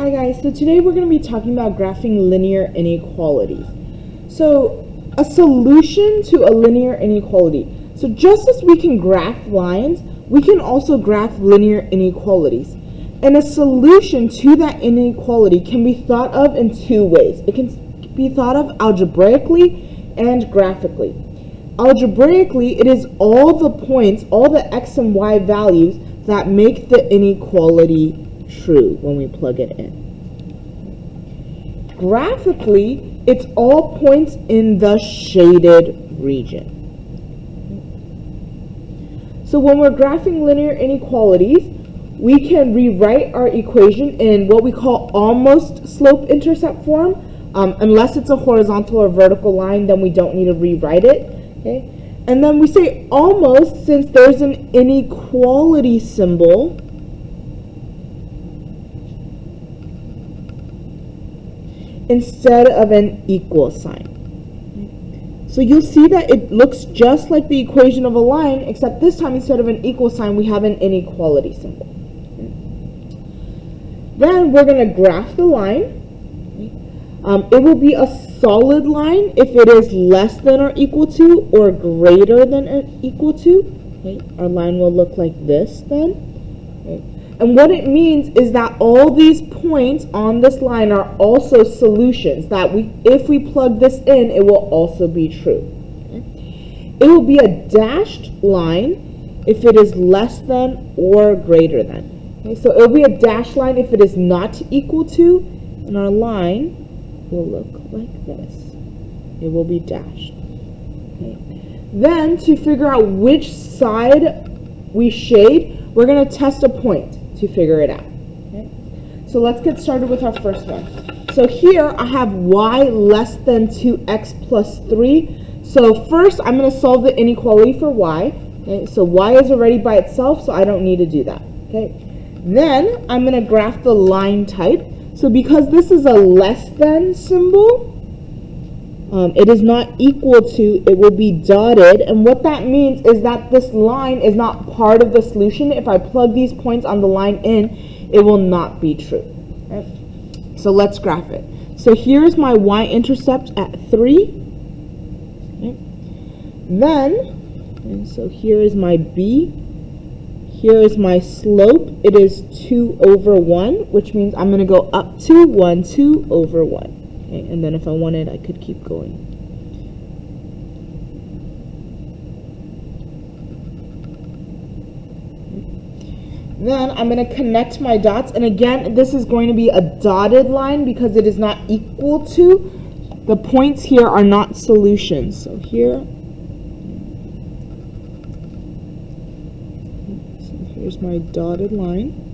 Hi guys, so today we're going to be talking about graphing linear inequalities. So a solution to a linear inequality. So just as we can graph lines, we can also graph linear inequalities. And a solution to that inequality can be thought of in two ways. It can be thought of algebraically and graphically. Algebraically, it is all the points, all the x and y values that make the inequality true when we plug it in. Graphically, it's all points in the shaded region. So when we're graphing linear inequalities, we can rewrite our equation in what we call almost slope-intercept form. Unless it's a horizontal or vertical line, then we don't need to rewrite it. Okay? And then we say almost since there's an inequality symbol instead of an equal sign. So you'll see that it looks just like the equation of a line, except this time instead of an equal sign, we have an inequality symbol. Then we're going to graph the line. It will be a solid line if it is less than or equal to or greater than or equal to. Okay. Our line will look like this then. Okay. And what it means is that all these points on this line are also solutions that if we plug this in, it will also be true. Okay. It will be a dashed line if it is less than or greater than. Okay. So it will be a dashed line if it is not equal to, and our line will look like this. It will be dashed. Okay. Then to figure out which side we shade, we're going to test a point to figure it out. Okay. So let's get started with our first one. So here I have y less than 2x plus 3. So first I'm going to solve the inequality for y. Okay. So y is already by itself, so I don't need to do that. Okay. Then I'm going to graph the line type. So because this is a less than symbol, it is not equal to, it will be dotted. And what that means is that this line is not part of the solution. If I plug these points on the line in, it will not be true. Right? So let's graph it. So here's my y-intercept at 3. Okay. Then, and so here is my b. Here is my slope. It is 2 over 1, which means I'm going to go up to 1, 2 over 1. Okay, and then if I wanted, I could keep going. Then I'm going to connect my dots. And again, this is going to be a dotted line because it is not equal to. The points here are not solutions. So here. Here's my dotted line.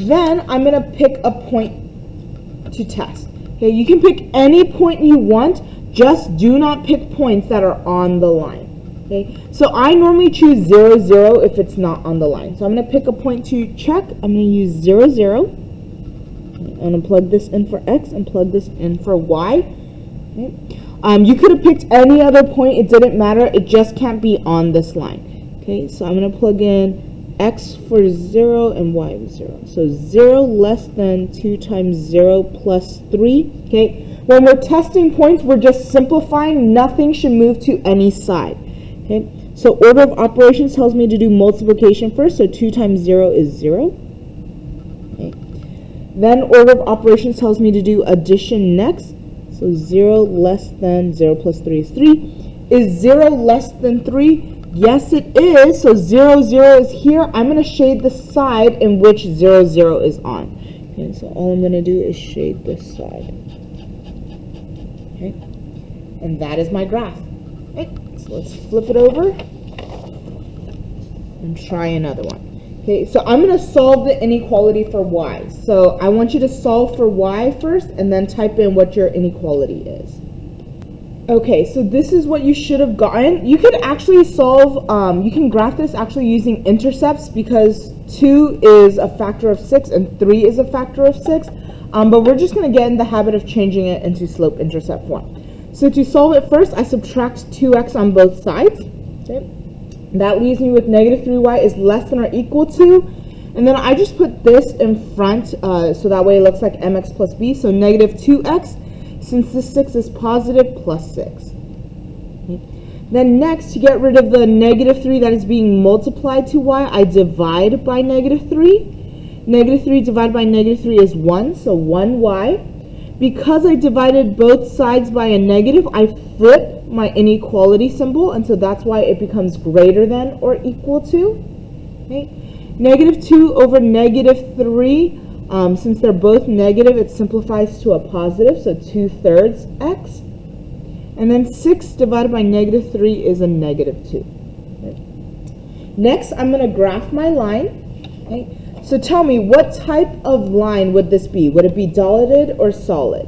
Then I'm going to pick a point to test. Okay, you can pick any point you want, just do not pick points that are on the line. Okay, so I normally choose 0, 0 if it's not on the line. So I'm going to pick a point to check. I'm going to use 0, 0. I'm going to plug this in for x and plug this in for y. Okay. You could have picked any other point, it didn't matter, it just can't be on this line. Okay, so I'm going to plug in x for 0 and y for 0. So 0 less than 2 times 0 plus 3. Okay, when we're testing points, we're just simplifying, nothing should move to any side. Okay, so order of operations tells me to do multiplication first, so 2 times 0 is 0. Okay. Then order of operations tells me to do addition next. So 0 less than 0 plus 3 is 3. Is 0 less than 3? Yes, it is. So 0, 0 is here. I'm going to shade the side in which 0, 0 is on. Okay, so all I'm going to do is shade this side. Okay, and that is my graph. Okay, so let's flip it over and try another one. Okay, so I'm going to solve the inequality for y. So I want you to solve for y first and then type in what your inequality is. Okay, so this is what you should have gotten. You could actually solve, you can graph this actually using intercepts because 2 is a factor of 6 and 3 is a factor of 6. But we're just going to get in the habit of changing it into slope-intercept form. So to solve it first, I subtract 2x on both sides. Okay. That leaves me with negative 3y is less than or equal to, and then I just put this in front so that way it looks like mx plus b, so negative 2x, since this 6 is positive, plus 6. Okay. Then next, to get rid of the negative 3 that is being multiplied to y, I divide by negative 3. Negative 3 divided by negative 3 is 1, so 1y. Because I divided both sides by a negative, I flip my inequality symbol, and so that's why it becomes greater than or equal to. Okay. Negative 2 over negative 3, since they're both negative, it simplifies to a positive, so 2/3 x. And then 6 divided by negative 3 is a negative 2. Okay. Next, I'm going to graph my line. Okay. So tell me, what type of line would this be? Would it be dotted or solid?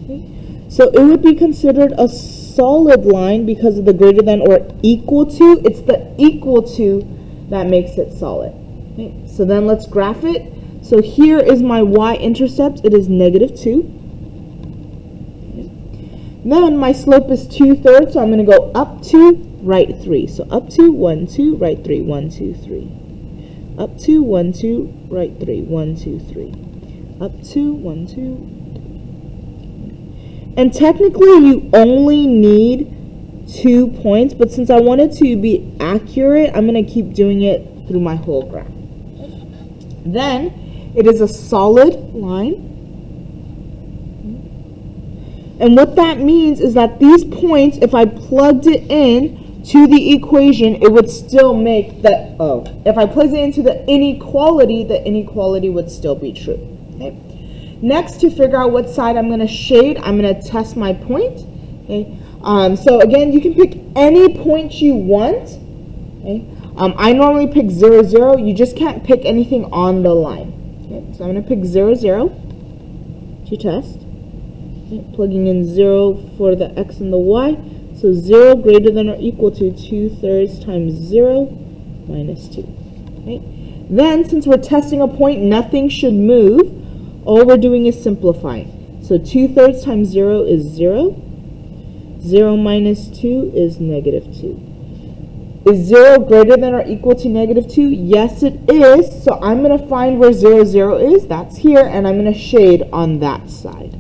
Okay. So it would be considered a solid line because of the greater than or equal to. It's the equal to that makes it solid. Okay. So then let's graph it. So here is my y-intercept. It is negative 2. Okay. Then my slope is 2/3, so I'm going to go up 2, right 3. So up 2, 1, 2, right 3, 1, 2, 3. Up 2, 1, 2, right 3, 1, 2, 3. Up 2, 1, 2. And technically you only need 2 points, but since I wanted to be accurate, I'm going to keep doing it through my whole graph. Then it is a solid line. And what that means is that these points, if I plugged it in to the equation, it would still make the, if I plug it into the inequality would still be true. Okay. Next, to figure out what side I'm going to shade, I'm going to test my point. Okay. So again, you can pick any point you want. Okay. I normally pick 0, 0. You just can't pick anything on the line. Okay. So I'm going to pick 0, 0 to test. Okay. Plugging in 0 for the x and the y. So 0 greater than or equal to 2/3 times 0 minus 2. Okay. Then, since we're testing a point, nothing should move. All we're doing is simplifying. So 2/3 times 0 is 0. 0 minus 2 is negative 2. Is 0 greater than or equal to negative 2? Yes, it is. So I'm going to find where 0, 0 is. That's here, and I'm going to shade on that side.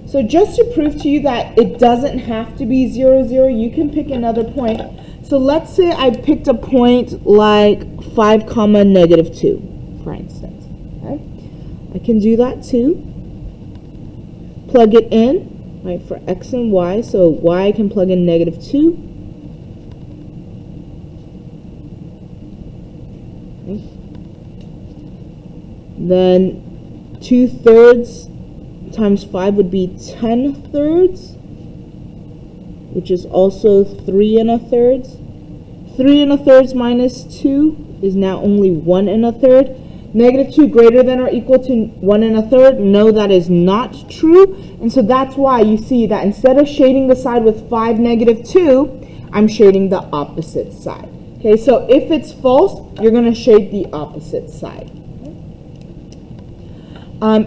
So just to prove to you that it doesn't have to be 0, 0, you can pick another point. So let's say I picked a point like 5, comma, negative 2, for instance. Okay? I can do that too. Plug it in, right, for x and y. So y I can plug in negative 2. Okay. Then 2/3 times 5 would be 10/3, which is also 3 1/3. 3 1/3 minus 2 is now only 1 1/3. Negative 2 greater than or equal to 1 1/3. No, that is not true. And so that's why you see that instead of shading the side with 5, negative 2, I'm shading the opposite side. Okay, so if it's false, you're going to shade the opposite side.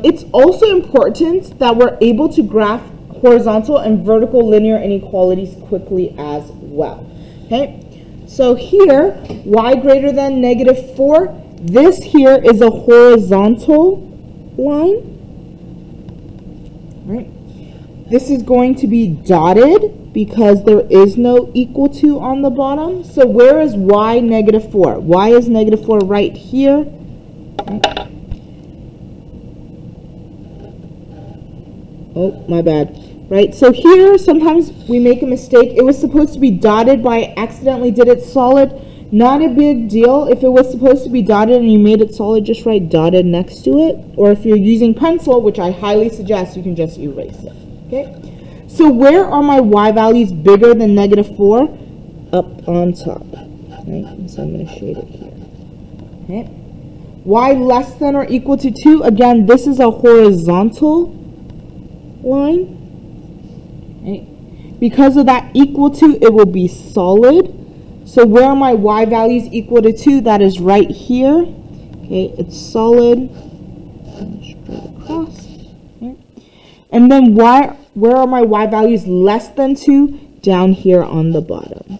It's also important that we're able to graph horizontal and vertical linear inequalities quickly as well. Okay, so here, y greater than negative 4, this here is a horizontal line. Right? This is going to be dotted because there is no equal to on the bottom. So where is y negative 4? Y is negative 4 right here. Okay. Oh, my bad. Right, so here sometimes we make a mistake. It was supposed to be dotted, but I accidentally did it solid. Not a big deal. If it was supposed to be dotted and you made it solid, just write dotted next to it. Or if you're using pencil, which I highly suggest, you can just erase it. Okay. So where are my y values bigger than negative 4? Up on top. Right, so I'm going to shade it here. Okay. Y less than or equal to 2. Again, this is a horizontal line. Right. Because of that equal to, it will be solid. So where are my y values equal to 2? That is right here. Okay, it's solid. Straight across. Okay. And then where are my y values less than 2? Down here on the bottom.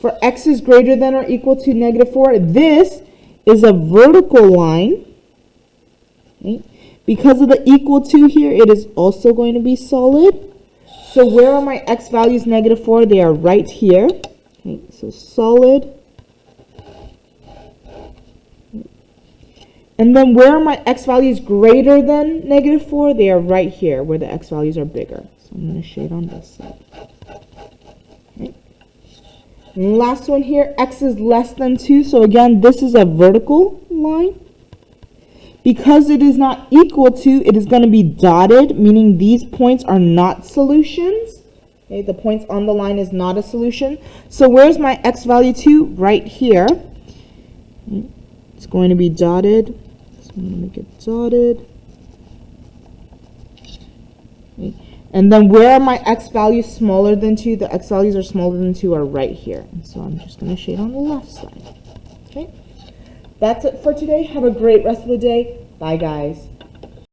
For x is greater than or equal to -4, this is a vertical line. Okay. Because of the equal to here, it is also going to be solid. So where are my x values -4? They are right here. Okay. So solid. And then where are my x values greater than -4? They are right here, where the x values are bigger. So I'm going to shade on this side. Okay. And last one here, x is less than 2. So again, this is a vertical line. Because it is not equal to, it is going to be dotted, meaning these points are not solutions. Okay, the points on the line is not a solution. So where's my x value to? Right here. It's going to be dotted. So I'm going to make it dotted. Okay. And then where are my x values smaller than 2? The x values are smaller than 2 are right here. And so I'm just going to shade on the left side. Okay. That's it for today. Have a great rest of the day. Bye, guys.